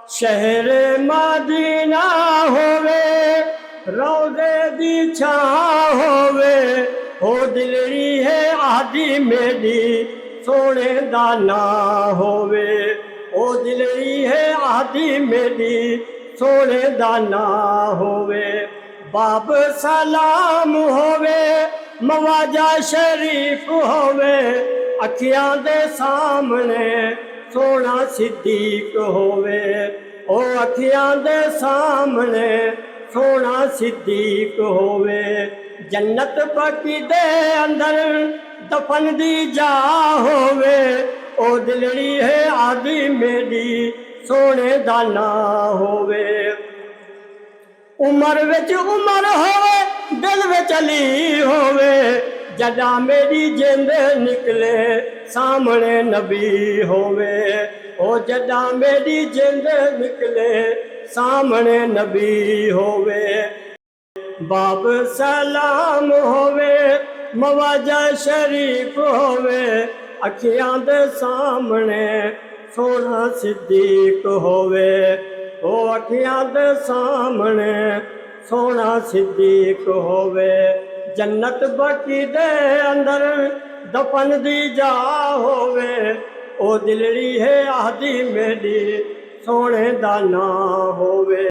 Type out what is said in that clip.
शहर मदीना होवे, रोज़े दी छां होवे, हो दिलड़ी है आदि मेरी सोने दा ना होवे, ओ दिलड़ी है आदि मेरी सोने दा ना होवे। बाब सलाम होवे, मवाजा शरीफ होवे, अखियां दे सामने सोना सिद्दीक होवे, ओ अखियां दे सामने सोना सिद्दीक होवे। जन्नत बकी दे अंदर दफन दी जा होवे, ओ दिलड़ी है आदि मेरी सोने दा ना होवे। उमर विच उमर होवे, दिल विच अली होवे, जदा मेरी जिंद निकले सामने नबी होवे, ओ जदा मेरी जिंद निकले सामने नबी होवे। बाब सलाम होवे, मवाजा शरीफ होवे, अखियां दे सामने सोना सिद्दीक होवे, ओ अखियां दे सामने सोना सिद्दीक होवे। जन्नत बकी दे अंदर दफन दी जा होवे, ओ दिलड़ी है आदि मेरी सोने दा ना होवे।